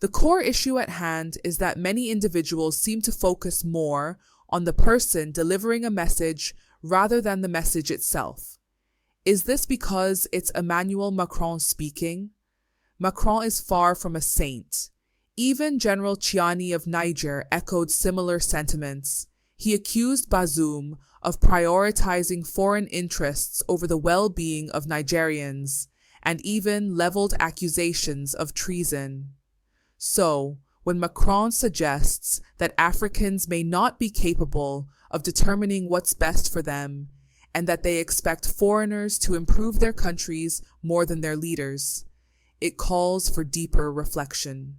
The core issue at hand is that many individuals seem to focus more on the person delivering a message rather than the message itself. Is this because it's Emmanuel Macron speaking? Macron is far from a saint. Even General Tchiani of Niger echoed similar sentiments. He accused Bazoum of prioritizing foreign interests over the well-being of Nigerians, and even leveled accusations of treason. So, when Macron suggests that Africans may not be capable of determining what's best for them, and that they expect foreigners to improve their countries more than their leaders, it calls for deeper reflection.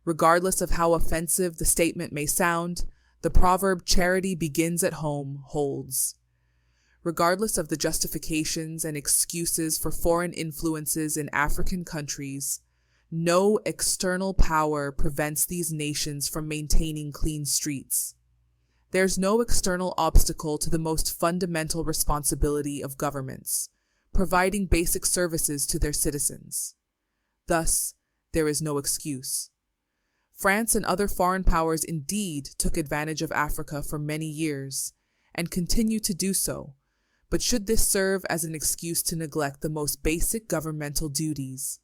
Regardless of how offensive the statement may sound, the proverb "charity begins at home" holds. Regardless of the justifications and excuses for foreign influences in African countries, no external power prevents these nations from maintaining clean streets. There's no external obstacle to the most fundamental responsibility of governments, providing basic services to their citizens. Thus, there is no excuse. France and other foreign powers indeed took advantage of Africa for many years, and continue to do so, but should this serve as an excuse to neglect the most basic governmental duties?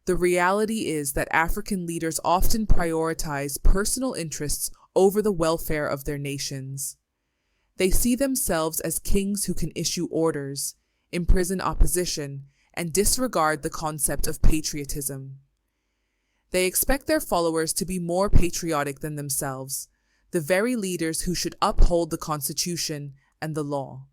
The reality is that African leaders often prioritize personal interests over the welfare of their nations. They see themselves as kings who can issue orders, imprison opposition, and disregard the concept of patriotism. They expect their followers to be more patriotic than themselves, the very leaders who should uphold the Constitution and the law.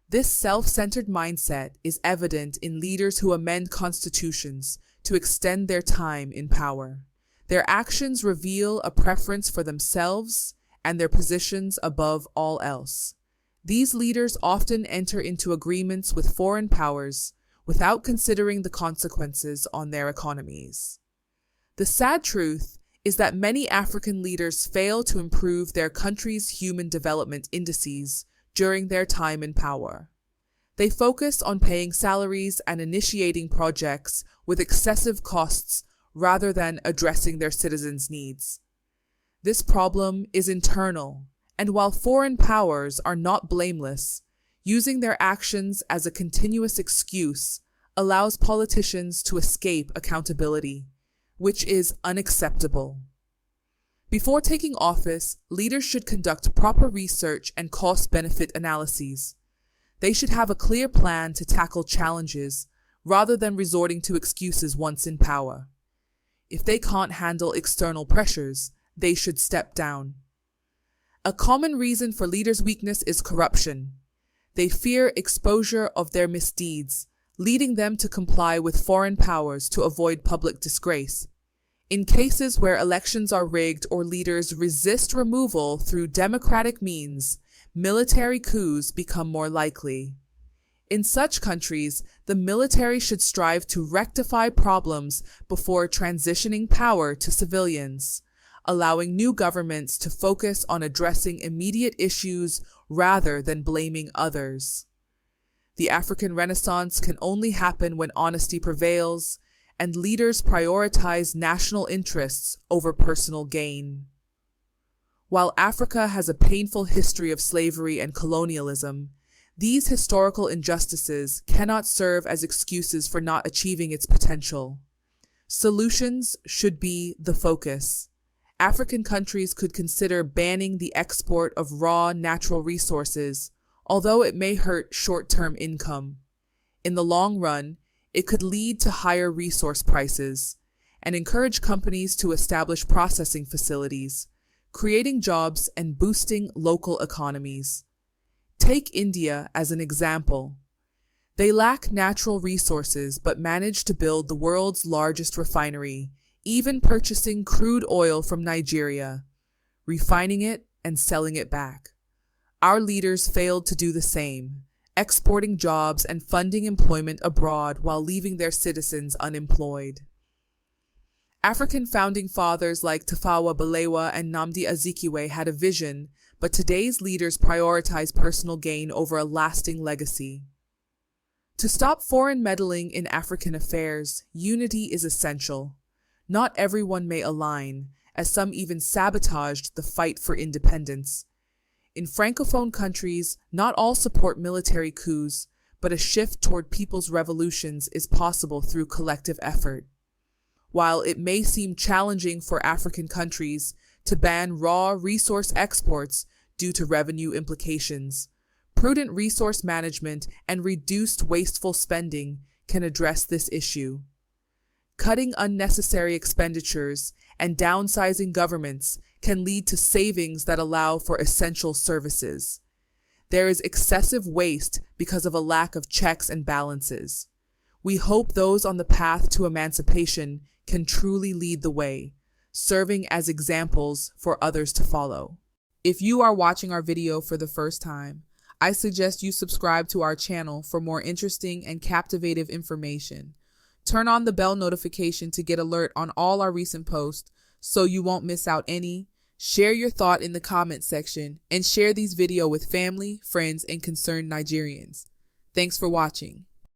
This self-centered mindset is evident in leaders who amend constitutions to extend their time in power. Their actions reveal a preference for themselves and their positions above all else. These leaders often enter into agreements with foreign powers without considering the consequences on their economies. The sad truth is that many African leaders fail to improve their country's human development indices during their time in power. They focus on paying salaries and initiating projects with excessive costs rather than addressing their citizens' needs. This problem is internal, and while foreign powers are not blameless, using their actions as a continuous excuse allows politicians to escape accountability, which is unacceptable. Before taking office, leaders should conduct proper research and cost-benefit analyses. They should have a clear plan to tackle challenges rather than resorting to excuses once in power. If they can't handle external pressures, they should step down. A common reason for leaders' weakness is corruption. They fear exposure of their misdeeds, leading them to comply with foreign powers to avoid public disgrace. In cases where elections are rigged or leaders resist removal through democratic means, military coups become more likely. In such countries, the military should strive to rectify problems before transitioning power to civilians, allowing new governments to focus on addressing immediate issues rather than blaming others. The African Renaissance can only happen when honesty prevails and leaders prioritize national interests over personal gain. While Africa has a painful history of slavery and colonialism, these historical injustices cannot serve as excuses for not achieving its potential. Solutions should be the focus. African countries could consider banning the export of raw natural resources, although it may hurt short-term income. In the long run, it could lead to higher resource prices and encourage companies to establish processing facilities, creating jobs and boosting local economies. Take India as an example. They lack natural resources but manage to build the world's largest refinery, even purchasing crude oil from Nigeria, refining it and selling it back. Our leaders failed to do the same, exporting jobs and funding employment abroad while leaving their citizens unemployed. African founding fathers like Tafawa Balewa and Nnamdi Azikiwe had a vision, but today's leaders prioritize personal gain over a lasting legacy. To stop foreign meddling in African affairs, unity is essential. Not everyone may align, as some even sabotaged the fight for independence. In Francophone countries, not all support military coups, but a shift toward people's revolutions is possible through collective effort. While it may seem challenging for African countries to ban raw resource exports due to revenue implications, prudent resource management and reduced wasteful spending can address this issue. Cutting unnecessary expenditures and downsizing governments can lead to savings that allow for essential services. There is excessive waste because of a lack of checks and balances. We hope those on the path to emancipation can truly lead the way, serving as examples for others to follow. If you are watching our video for the first time, I suggest you subscribe to our channel for more interesting and captivating information. Turn on the bell notification to get alert on all our recent posts so you won't miss out any. Share your thought in the comment section and share these videos with family, friends, and concerned Nigerians. Thanks for watching.